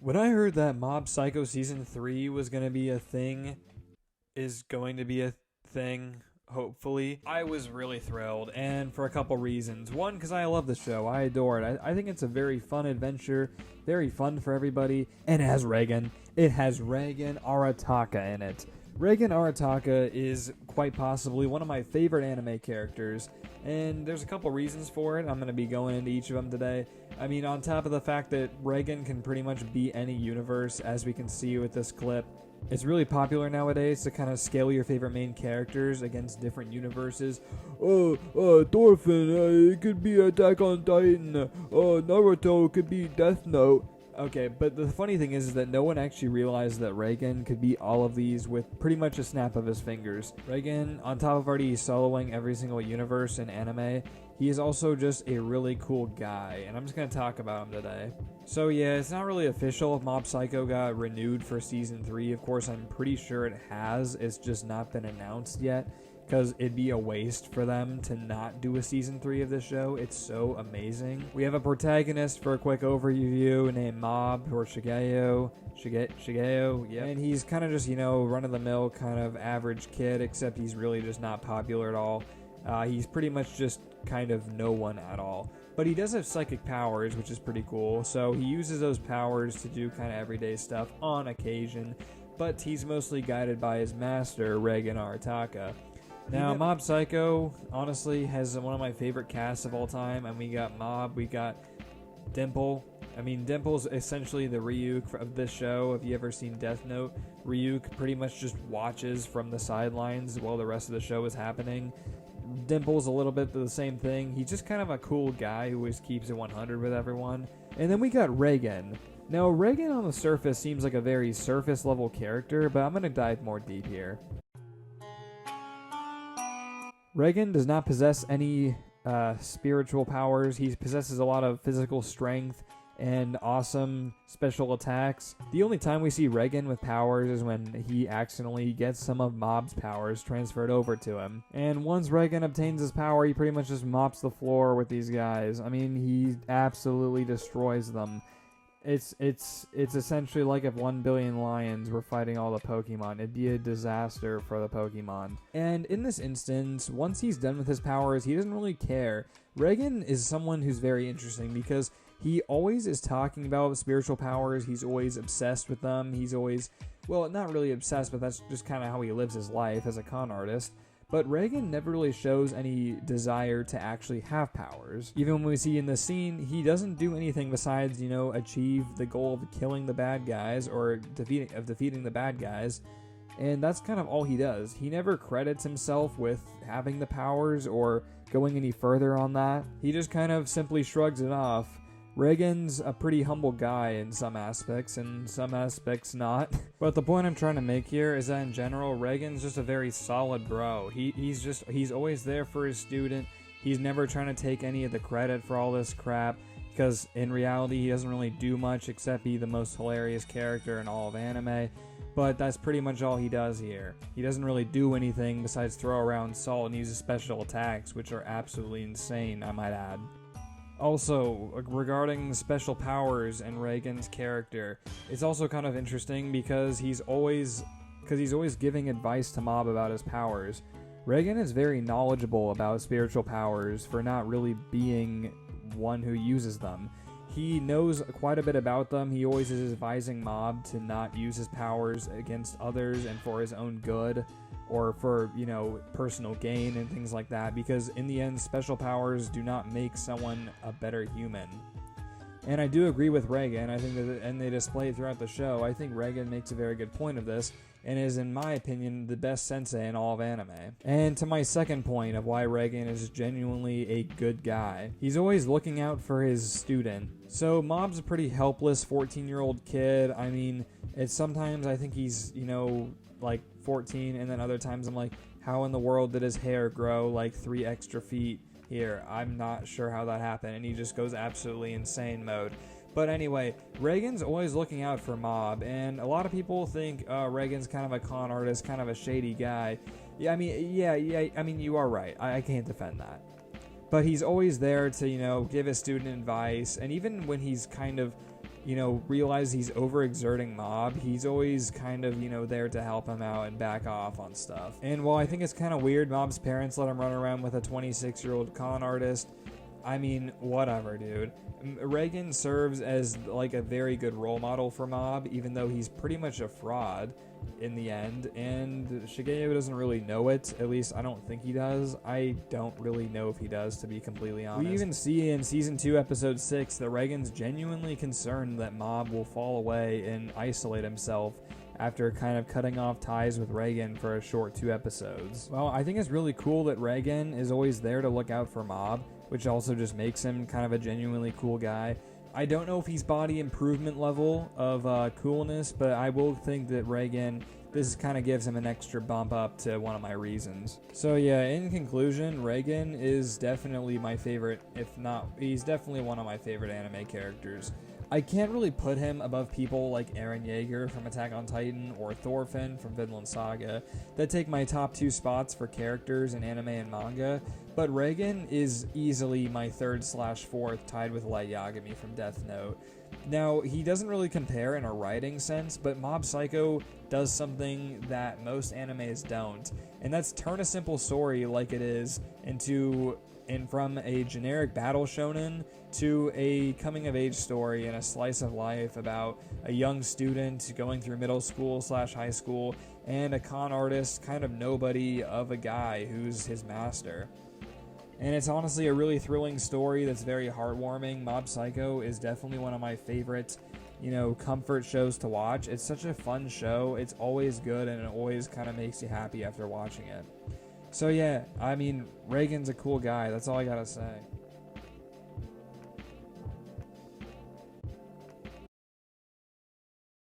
When I heard that Mob Psycho Season 3 was going to be a thing, is going to be a thing, hopefully, I was really thrilled, and for a couple reasons. One, because I love the show. I adore it. I think it's a very fun adventure, very fun for everybody, and it has Reigen. It has Reigen Arataka in it. Reigen Arataka is quite possibly one of my favorite anime characters, and there's a couple reasons for it. I'm going to be going into each of them today. I mean, on top of the fact that Reigen can pretty much be any universe, as we can see with this clip. It's really popular nowadays to kind of scale your favorite main characters against different universes. Thorfinn, it could be Attack on Titan. Naruto could be Death Note. Okay, but the funny thing is that no one actually realized that Reigen could be all of these with pretty much a snap of his fingers. Reigen, on top of already soloing every single universe in anime, he is also just a really cool guy, and I'm just going to talk about him today. So yeah, it's not really official if Mob Psycho got renewed for Season 3. Of course, I'm pretty sure it has. It's just not been announced yet, because it'd be a waste for them to not do a Season 3 of this show. It's so amazing. We have a protagonist for a quick overview named Mob, or Shigeo, yeah. And he's kind of just, run-of-the-mill kind of average kid, except he's really just not popular at all. He's pretty much just kind of no one at all. But he does have psychic powers, which is pretty cool. So he uses those powers to do kind of everyday stuff on occasion. But he's mostly guided by his master, Reigen Arataka. Now, Mob Psycho, honestly, has one of my favorite casts of all time. And we got Mob, we got Dimple. I mean, Dimple's essentially the Ryuk of this show. If you ever seen Death Note, Ryuk pretty much just watches from the sidelines while the rest of the show is happening. Dimple's a little bit the same thing. He's just kind of a cool guy who always keeps it 100 with everyone. And then we got Reigen. Now, Reigen on the surface seems like a very surface level character, but I'm going to dive more deep here. Reigen does not possess any spiritual powers. He possesses a lot of physical strength and awesome special attacks. The only time we see Reigen with powers is when he accidentally gets some of Mob's powers transferred over to him. And once Reigen obtains his power, he pretty much just mops the floor with these guys. I mean, he absolutely destroys them. It's essentially like if 1 billion lions were fighting all the Pokemon. It'd be a disaster for the Pokemon. And in this instance, once he's done with his powers, he doesn't really care. Reigen is someone who's very interesting because he always is talking about spiritual powers. He's always obsessed with them. He's always, well, not really obsessed, but that's just kind of how he lives his life as a con artist. But Reigen never really shows any desire to actually have powers. Even when we see in the scene, he doesn't do anything besides, achieve the goal of killing the bad guys or defeating the bad guys. And that's kind of all he does. He never credits himself with having the powers or going any further on that. He just kind of simply shrugs it off. Reigen's a pretty humble guy in some aspects, and some aspects not. But the point I'm trying to make here is that in general, Reigen's just a very solid bro. He's always there for his student. He's never trying to take any of the credit for all this crap, because in reality, he doesn't really do much except be the most hilarious character in all of anime. But that's pretty much all he does here. He doesn't really do anything besides throw around salt and use his special attacks, which are absolutely insane, I might add. Also, regarding special powers and Reigen's character, it's also kind of interesting because he's always giving advice to Mob about his powers. Reigen is very knowledgeable about spiritual powers for not really being one who uses them. He knows quite a bit about them. He always is advising Mob to not use his powers against others and for his own good, or for, personal gain and things like that, because in the end, special powers do not make someone a better human. And I do agree with Reigen. I think that, and they display it throughout the show. I think Reigen makes a very good point of this, and is, in my opinion, the best sensei in all of anime. And to my second point of why Reigen is genuinely a good guy, he's always looking out for his student. So Mob's a pretty helpless 14-year-old kid. I mean, sometimes I think he's, like 14, and then other times I'm like, how in the world did his hair grow like 3 extra feet here? I'm not sure how that happened, and he just goes absolutely insane mode. But anyway, Reigen's always looking out for Mob, and a lot of people think Reigen's kind of a con artist, kind of a shady guy. I mean, you are right. I can't defend that. But he's always there to, give his student advice, and even when he's kind of realize he's overexerting Mob, he's always kind of, there to help him out and back off on stuff. And while I think it's kind of weird Mob's parents let him run around with a 26-year-old con artist, I mean, whatever, dude. Reigen serves as like a very good role model for Mob, even though he's pretty much a fraud in the end, and Shigeo doesn't really know it. At least I don't think he does. I don't really know if he does, to be completely honest. We even see in Season 2, Episode 6, that Reigen's genuinely concerned that Mob will fall away and isolate himself after kind of cutting off ties with Reigen for a short 2 episodes. Well, I think it's really cool that Reigen is always there to look out for Mob, which also just makes him kind of a genuinely cool guy. I don't know if he's body improvement level of coolness, but I will think that Reigen, this kind of gives him an extra bump up to one of my reasons. So yeah, in conclusion, Reigen is definitely my favorite, if not, he's definitely one of my favorite anime characters. I can't really put him above people like Eren Yeager from Attack on Titan or Thorfinn from Vinland Saga that take my top 2 spots for characters in anime and manga, but Reigen is easily my 3rd/4th, tied with Light Yagami from Death Note. Now, he doesn't really compare in a writing sense, but Mob Psycho does something that most animes don't, and that's turn a simple story like it is from a generic battle shonen to a coming-of-age story and a slice of life about a young student going through middle school/high school and a con artist, kind of nobody of a guy who's his master. And it's honestly a really thrilling story that's very heartwarming. Mob Psycho is definitely one of my favorite, comfort shows to watch. It's such a fun show. It's always good, and it always kind of makes you happy after watching it. So yeah, I mean, Reigen's a cool guy. That's all I gotta say.